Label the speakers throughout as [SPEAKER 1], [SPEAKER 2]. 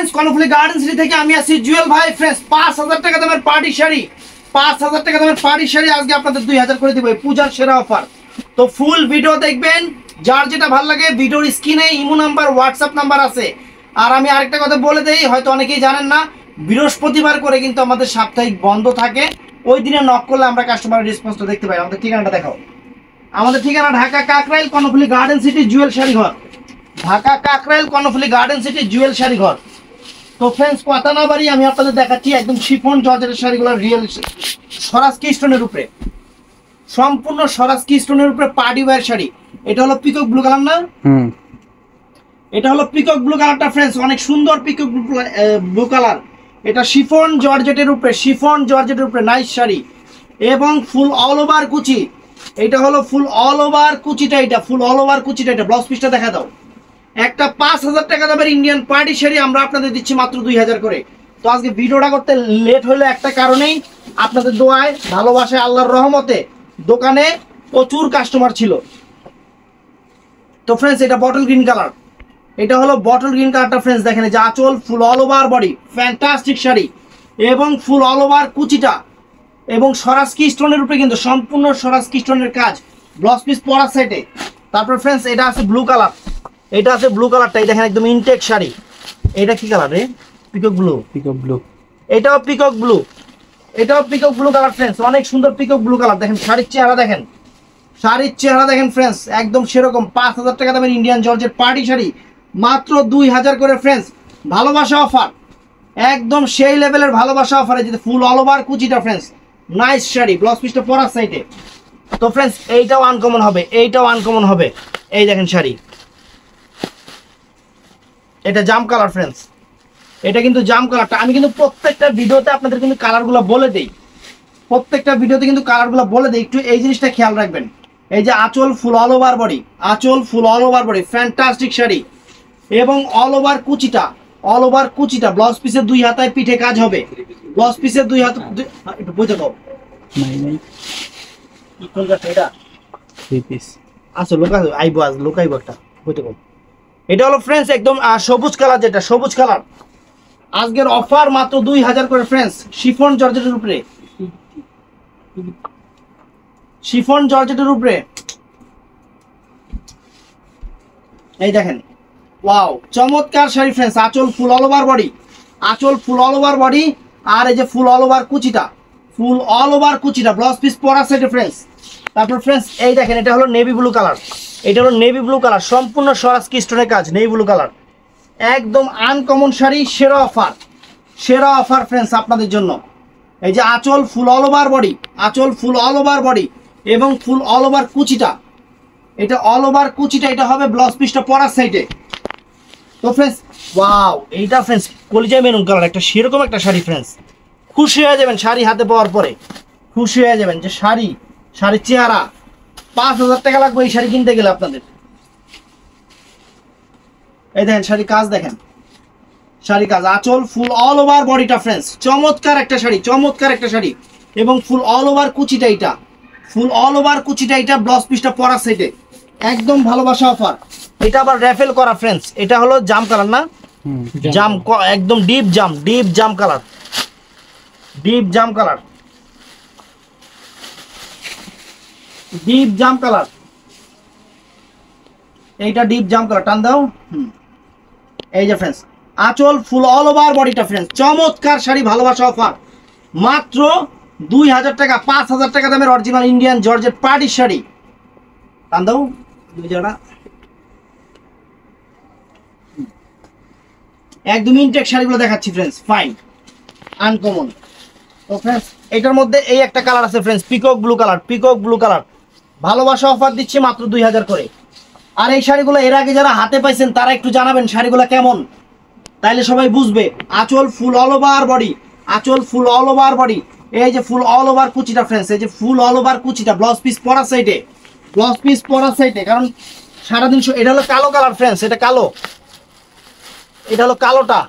[SPEAKER 1] Friends Karnaphuli garden city থেকে আমি আছি জুয়েল ভাই। ফ্রেন্ডস 5000 টাকা দামের পার্টি শাড়ি, 5000 টাকা দামের পার্টি শাড়ি আজকে আপনাদের 2000 করে দিব, পূজার সেরা অফার। তো ফুল ভিডিও দেখবেন, যার যেটা ভালো লাগে ভিডিওর স্ক্রিনে ইমো নাম্বার হোয়াটসঅ্যাপ নাম্বার আছে। আর আমি আরেকটা কথা বলে দেই, হয়তো অনেকেই জানেন না, বৃহস্পতিবার করে কিন্তু আমাদের সাপ্তাহিক বন্ধ থাকে। ওই দিনে নক করলে আমরা কাস্টমারের রেসপন্সটা দেখতে পাই। আমাদের ঠিকানাটা দেখাও। আমাদের ঠিকানা ঢাকা কাকরাইল কর্ণফুলী গার্ডেন সিটি জুয়েল শাড়ি ঘর, ঢাকা কাকরাইল কর্ণফুলী গার্ডেন সিটি জুয়েল শাড়ি ঘর। তো ফ্রেন্ডস কথা না বাড়ি আমি আপনাদের দেখাচ্ছি একদম শিফন জর্জেটের শাড়িগুলো, রিয়েল স্বরাজ কি স্টোনের উপরে, সম্পূর্ণ স্বরাজ কি স্টোনের উপরে পার্টি ওয়্যার শাড়ি। এটা হলো পিকক ব্লু কালার না? এটা হলো পিকক ব্লু কালারটা ফ্রেন্ডস, অনেক সুন্দর পিকক ব্লু কালার। এটা শিফন জর্জেটের উপরে, শিফন জর্জেটের উপরে নাইস শাড়ি এবং ফুল অল ওভার কুচি। এটা হলো ফুল অল ওভার কুচিটা, এটা ফুল অল ওভার কুচিটা। এটা ব্লাউজ পিসটা দেখা দাও। একটা 5000 টাকা দামের ইন্ডিয়ান পার্টি শাড়ি আমরা আপনাদের দিচ্ছি মাত্র 2000 করে। তো আজকে ভিডিওটা করতে লেট হলো একটা কারণেই, আপনাদের দোয়ায় ভালোবাসায় আল্লাহর রহমতে দোকানে প্রচুর কাস্টমার ছিল। তো ফ্রেন্ডস এটা বটল গ্রিন কালার, এটা হলো বটল গ্রিন কালারটা ফ্রেন্ডস। দেখেন যে আঁচল full all over body, fantastic sari এবং ফুল অল ওভার কুচিটা এবং স্বরাজ কি স্টোনের উপরে, কিন্তু সম্পূর্ণ স্বরাজ কি স্টোনের কাজ। ব্লাউজ পিস পরার সাইডে। তারপর ফ্রেন্ডস এটা আছে ব্লু কালার, এটা আছে ব্লু কালারটা, এই দেখেন একদম ইনটেক শাড়ি। এটা কি কালার রে? Peacock blue, peacock blue. এটাও পিকক ব্লু, এটাও পিকক ব্লু কালার ফ্রেন্ডস, অনেক সুন্দর পিকক ব্লু কালার। দেখেন শাড়ির চেহারা দেখেন, শাড়ির চেহারা দেখেন ফ্রেন্ডস, একদম সেরকম। 5000 টাকা দামের ইন্ডিয়ান জর্জেট পার্টি শাড়ি মাত্র 2000 করে ফ্রেন্ডস। ভালোবাসা অফার, একদম সেই লেভেলের ভালোবাসা অফারে, যেটা ফুল অল ওভার কুচিটা ফ্রেন্ডস, নাইস শাড়ি। ব্লাউজ পিসটা পরার সাইডে। তো ফ্রেন্ডস এইটাও আনকমন হবে, এইটাও আনকমন হবে। এই দেখেন শাড়ি, এটা জাম কালার ফ্রেন্ডস, এটা কিন্তু জাম কালারটা। আমি কিন্তু প্রত্যেকটা ভিডিওতে আপনাদের কিন্তু কালারগুলো বলে দেই, প্রত্যেকটা ভিডিওতে কিন্তু কালারগুলো বলে দেই, একটু এই জিনিসটা খেয়াল রাখবেন। এই যে আঁচল ফুল অল ওভার বডি, আঁচল full all over body, fantastic sari এবং অল ওভার কুচিটা, অল ওভার কুচিটা। ব্লাউজ পিসের 2 হাতায় পিঠে কাজ হবে, ব্লাউজ পিসের 2 হাত। একটু বুঝে দাও এটা 3 পিস আচ্ছা লোকা আইবো, আজ লোকাইবো একটা বুঝতে পারো। এটা হলো ফ্রেন্ডস একদম সবুজ কালার, যেটা সবুজ কালার। আজকের অফার মাত্র 2000 করে ফ্রেন্ডস, শিফন জর্জেটের উপরে, শিফন জর্জেটের উপরে। এই দেখেন ওয়াও চমৎকার শাড়ি ফ্রেন্ডস। আঁচল ফুল অল ওভার বডি, আঁচল ফুল অল ওভার বডি, আর এই যে ফুল অল ওভার কুচিটা, ফুল অল ওভার কুচিটা। ব্লাউজ পিস পরা সেটে ফ্রেন্ডস। তারপর ফ্রেন্ডস এই দেখেন এটা হলো নেভি ব্লু কালার, এটা হলো নেভি ব্লু কালার, সম্পূর্ণ স্বরাজ কি স্টোনের কাজ, নেভি ব্লু কালার। একদম আনকমন শাড়ি, সেরা অফার, সেরা অফার ফ্রেন্ডস আপনাদের জন্য। এই যে আঁচল ফুল অল ওভার বডি, আঁচল ফুল অল ওভার বডি এবং ফুল অল ওভার কুচিটা, এটা অল ওভার কুচিটা। এটা হবে ব্লাউজ পিসটা পরার সাইডে। তো ফ্রেন্ডস ওয়াও এইটা ফ্রেন্ডস কলিজা মেরুন কালার, একটা সেরকম একটা শাড়ি ফ্রেন্ডস। খুশি হয়ে যাবেন শাড়ি হাতে পাওয়ার পরে, খুশি হয়ে যাবেন যে শাড়ি, শাড়ির চেহারা। 5000 টাকা লাগবে এই শাড়ি কিনতে গেলে আপনাদের। এই দেখেন শাড়ি কাজ দেখেন, শাড়ি কাজ, আঁচল ফুল অল ওভার বডিটা ফ্রেন্ডস, চমৎকার একটা শাড়ি, চমৎকার একটা শাড়ি এবং ফুল অল ওভার কুচিটা, এটা ফুল অল ওভার কুচিটা। এটা ব্লাউজ পিসটা পরার সাইডে, একদম ভালোবাসা অফার। এটা আবার র্যাফেল করা ফ্রেন্ডস, এটা হলো জাম কালার না? জাম, একদম ডিপ জাম, ডিপ জাম কালার, ডিপ জাম কালার, ডিপ জাম কালার। এইটা ডিপ জাম কালার, টান দাও। এই যে ফ্রেন্ডস আঁচল ফুল অল ওভার বডিটা ফ্রেন্ডস, চমৎকার শাড়ি, ভালোবাসা অফার মাত্র 2000 টাকা। 5000 টাকা দামের original Indian georgette party sari, টান দাও দুই জায়গাটা, একদম ইনটেক শাড়িগুলো দেখাচ্ছি ফ্রেন্ডস, ফাইন আনকমন। তো ফ্রেন্ডস এটার মধ্যে এই একটা কালার আছে friends, peacock blue colour, peacock blue colour. ভালোবাসা অফার দিচ্ছি মাত্র 2000 করে। আর এই শাড়িগুলো এর আগে যারা হাতে পাইছেন তারা একটু জানাবেন শাড়িগুলো কেমন, তাইলে সবাই বুঝবে। আঁচল ফুল অল ওভার বডি, আঁচল ফুল অল ওভার বডি। এই যে ফুল অল ওভার কুচিটা ফ্রেন্ডস, এই যে ফুল অল ওভার কুচিটা। ব্লাউজ পিস পরার সাইডে, ব্লাউজ পিস পরার সাইডে, কারণ সারাদিন। এটা হলো কালো কালার ফ্রেন্ডস, এটা কালো, এটা হলো কালোটা।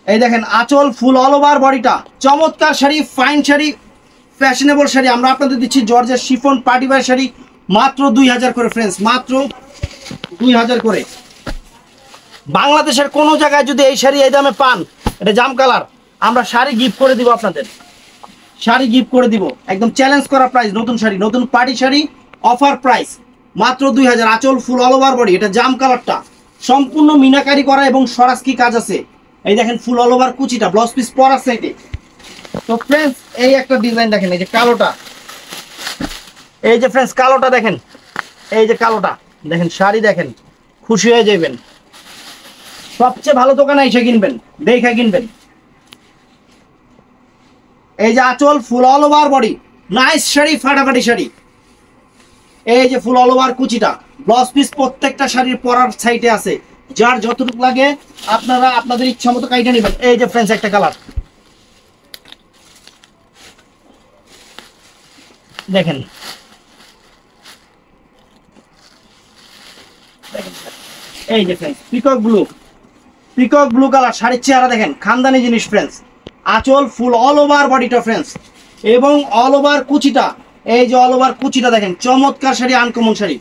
[SPEAKER 1] এই দেখেন আঁচল ফুল অল ওভার বডিটা, চমৎকার শাড়ি, ফাইন শাড়ি, ফ্যাশনেবল শাড়ি আমরা আপনাদের দিচ্ছি। জর্জের শিফন পার্টি ওয়্যার শাড়ি, মাত্র 2000 করে ফ্রেন্ডস, মাত্র 2000 করে। বাংলাদেশের কোনো জায়গায় যদি এই শাড়ি এই দামে পান, এটা জাম কালার, আমরা শাড়ি গিফট করে দিব আপনাদের, শাড়ি গিফট করে দিব, একদম চ্যালেঞ্জ করা প্রাইস। নতুন শাড়ি, নতুন পার্টি শাড়ি, অফার প্রাইস মাত্র 2000। আঁচল ফুল অল ওভার বডি, এটা জাম কালারটা সম্পূর্ণ মিনাকারি করা এবং সরাসকি কাজ আছে। এই দেখেন ফুল অল ওভার কুচিটা, ব্লাউজ পিস পরা সাইডে। তো ফ্রেন্ডস এই একটা ডিজাইন দেখেন, এই যে কালোটা, এই যে ফ্রেন্ডস কালোটা দেখেন, এই যে কালোটা দেখেন, শাড়ি দেখেন, খুশি হয়ে যাবেন। সবচেয়ে ভালো দোকানে এসে কিনবেন, দেখে কিনবেন। এই যে আঁচল full all over body, nice sari, ফাটাফাটি শাড়ি। এই যে ফুল অল ওভার কুচিটা, ব্লাউজ পিস প্রত্যেকটা শাড়ির পরার সাইডে আছে, যার যতটুকু লাগে আপনারা আপনাদের ইচ্ছা মতো কাইটা নেবেন। এই যে ফ্রেন্ডস একটা কালার দেখেন, এই যে friends peacock blue, peacock blue colour শাড়ির চেহারা দেখেন, খানদানি জিনিস ফ্রেন্ডস। আঁচল ফুল অল ওভার বডিটা ফ্রেন্ডস, এবং অল ওভার কুচিটা, এই যে অল ওভার কুচিটা দেখেন, চমৎকার শাড়ি, আনকমন শাড়ি,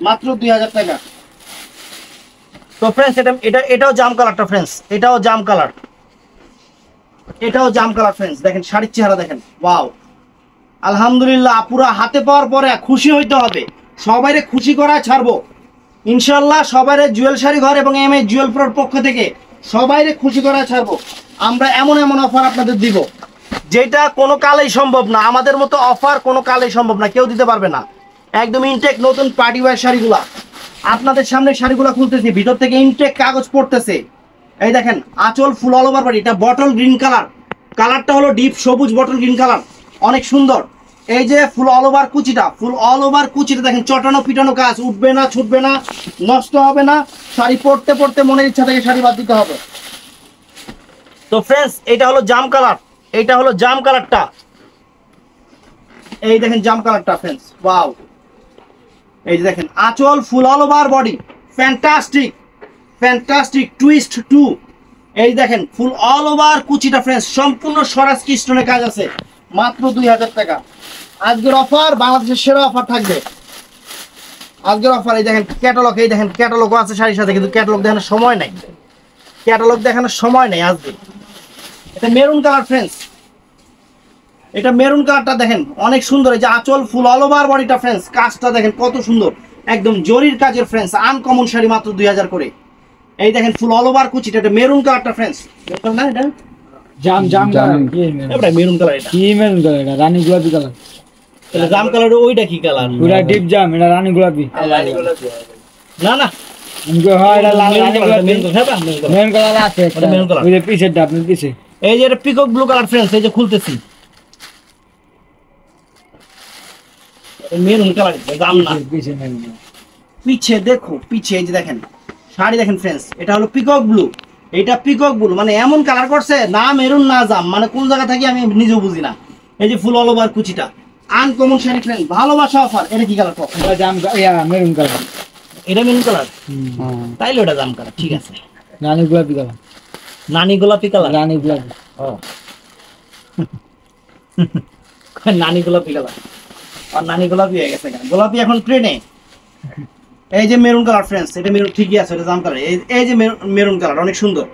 [SPEAKER 1] মাত্র 2000 টাকা। তো ফ্রেন্ডস এটাও জাম কালারটা ফ্রেন্ডস, এটাও জাম কালার, এটাও জাম কালার ফ্রেন্ডস। দেখেন শাড়ির চেহারা দেখেন, ওয়াও আলহামদুলিল্লাহ। পুরা হাতে পাওয়ার পরে খুশি হইতে হবে, সবাইরে খুশি করা ছাড়বো ইনশাল্লাহ। সবাইরে জুয়েল শাড়ি ঘর এবং এম এ জুয়েল প্রোর পক্ষ থেকে সবাইরে খুশি করা ছাড়বো। আমরা এমন এমন অফার আপনাদের দিব যেটা কোনো কালেই সম্ভব না, আমাদের মতো অফার কোনো কালেই সম্ভব না, কেউ দিতে পারবে না। একদম ইনটেক নতুন পার্টি ওয়্যার শাড়িগুলা আপনাদের সামনে, শাড়িগুলা খুলতেছি, ভিতর থেকে ইনটেক কাগজ পড়তেছে। এই দেখেন আঁচল ফুল অল ওভার বডি, এটা বটল গ্রিন কালার, কালারটা হলো ডিপ সবুজ বটল গ্রিন কালার, অনেক সুন্দর। এই যে ফুল অল ওভার কুচিটা, ফুল অল ওভার কুচিটা দেখেন, চটানো পিটানো কাজ, উঠবে না, ছুটবে না, নষ্ট হবে না। শাড়ি পরতে পরতে মনের ইচ্ছা থেকে শাড়ি বাদ দিতে হবে। তো ফ্রেন্ডস এটা হলো জাম কালার, এইটা হলো জাম কালারটা, এই দেখেন জাম কালারটা ফ্রেন্ডস, ওয়াও। এই যে দেখেন আঁচল full all over body, fantastic, fantastic twist too. এই দেখেন ফুল অল ওভার কুচিটা ফ্রেন্ডস, সম্পূর্ণ স্বরাজ কৃষ্ণনে কাজ আছে, মাত্র 2000 টাকা। আজকের অফার বাংলাদেশের সেরা অফার থাকবে আজকের অফার। এই দেখেন ক্যাটালগ, এই দেখেন ক্যাটালগও আছে শাড়ির সাথে, কিন্তু ক্যাটালগ দেখানোর সময় নাই, ক্যাটালগ দেখানোর সময় নেই আজকে। এটা মেরুন কালার ফ্রেন্ডস, এটা মেরুন কালারটা দেখেন অনেক সুন্দর। এই যে আঁচল ফুল অল ওভার বডিটা ফ্রেন্ডস, কাজটা দেখেন কত সুন্দর, একদম জরির কাজের ফ্রেন্ডস, আনকমন শাড়ি, মাত্র 2000 করে। এই দেখেন ফুল অল ওভার কুচিটা, এটা মেরুন কালারটা ফ্রেন্ডস, না এটা
[SPEAKER 2] জাম জাম কালার,
[SPEAKER 1] এটা মেরুন কালার, এটা
[SPEAKER 2] কি মেরুন কালার, এটা রানী গোলাপি কালার।
[SPEAKER 1] তাহলে জাম কালার ওইটা কি কালার?
[SPEAKER 2] পুরা ডিপ জাম, এটা রানী গোলাপি।
[SPEAKER 1] না না
[SPEAKER 2] ইনকো হয় এটা লাল রানী গোলাপি, মেরুন কালার আছে,
[SPEAKER 1] এটা মেরুন কালার।
[SPEAKER 2] ওই যে পিছেরটা আপনি পিছে,
[SPEAKER 1] এই যে এটা পিকক ব্লু কালার ফ্রেন্ডস, এই যে খুলতেছি, মেরুন কালার, জাম না
[SPEAKER 2] পিছে মেরুন।
[SPEAKER 1] পিছে দেখো, পিছে এই যে দেখেন শাড়ি দেখেন ফ্রেন্ডস, এটা হলো পিকক ব্লু, এটা পিকক ব্লু, মানে এমন কালার করছে না মেরুন না জাম, মানে কোন জায়গা থেকে আমি নিজেও বুঝি না। এই যে ফুল অল ওভার কুচিটা, আনকমন শাড়ি ফ্রেন্ড, ভালোবাসা অফার। এটা কি কালার?
[SPEAKER 2] এটা জাম, ইয়া মেরুন কালার,
[SPEAKER 1] এটা মেরুন কালার,
[SPEAKER 2] হ্যাঁ
[SPEAKER 1] তাইলে ওটা জাম কালার, ঠিক আছে।
[SPEAKER 2] রানী গোলাপি কালার,
[SPEAKER 1] নানি গোলাপি কালার,
[SPEAKER 2] রানী গোলাপি।
[SPEAKER 1] ও নানি গোলাপি কালার, আর নানি গোলাপি হয়ে গেছে কেন? গোলাপি এখন ট্রেনে। এই যে মেরুন কালার ফ্রেন্ডস, এটা মেরুন ঠিকই আছে, এটা জাম কালার। এই যে মেরুন কালার অনেক সুন্দর,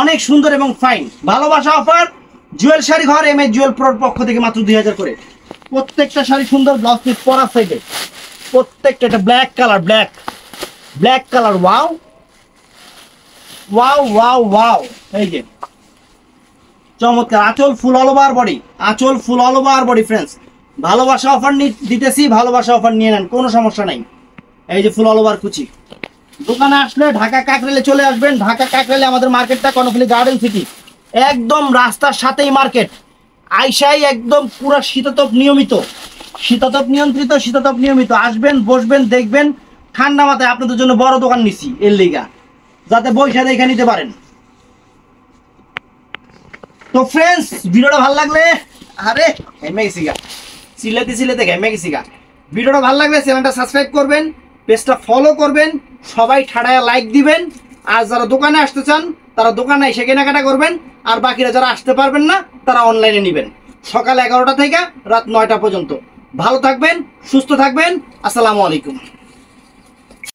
[SPEAKER 1] অনেক সুন্দর এবং ফাইন। ভালোবাসা অফার জুয়েল শাড়ি ঘর এম এ জুয়েল প্রোর পক্ষ থেকে মাত্র 2000 করে। প্রত্যেকটা শাড়ি সুন্দর, ব্লাউজ পিস পরা সাইডে প্রত্যেকটা। এটা black colour, black black colour, wow wow wow wow. এই যে চমৎকার, আঁচল ফুল অল ওভার বডি, আঁচল full all over body friends. ভালোবাসা অফার দিতেছি, ভালোবাসা অফার নিয়ে নেন, কোনো সমস্যা নাই। এই যে ফুল অল ওভার কুচি। দোকানে আসলে ঢাকা কাকরাইলে চলে আসবেন। ঢাকা কাকরাইলে আমাদের মার্কেটটা কর্ণফুলী গার্ডেন সিটি, একদম রাস্তার সাথেই মার্কেট। আইসাই একদম পুরো শীতাতপ নিয়মিত, শীতাতপ নিয়ন্ত্রিত, শীতাতপ নিয়মিত। আসবেন, বসবেন, দেখবেন। ঠান্ডা মাথায় আপনাদের জন্য বড় দোকান নিছি এর লিগা, যাতে বৈশা দেখে নিতে পারেন। তো ফ্রেন্ডস ভিডিওটা ভালো লাগলে, আরে ঘেমে গেছি গা, সিলেতে সিলেতে ঘেমে গেছি গা। ভিডিওটা ভালো লাগলে চ্যানেলটা সাবস্ক্রাইব করবেন, পেজটা ফলো করবেন, সবাই ঠাড়ায় লাইক দিবেন। আর যারা দোকানে আসতে চান তারা দোকানে এসে কেনাকাটা করবেন, আর বাকিরা যারা আসতে পারবেন না তারা অনলাইনে নেবেন। সকাল 11টা থেকে রাত 9টা পর্যন্ত। ভালো থাকবেন, সুস্থ থাকবেন। আসসালামু আলাইকুম।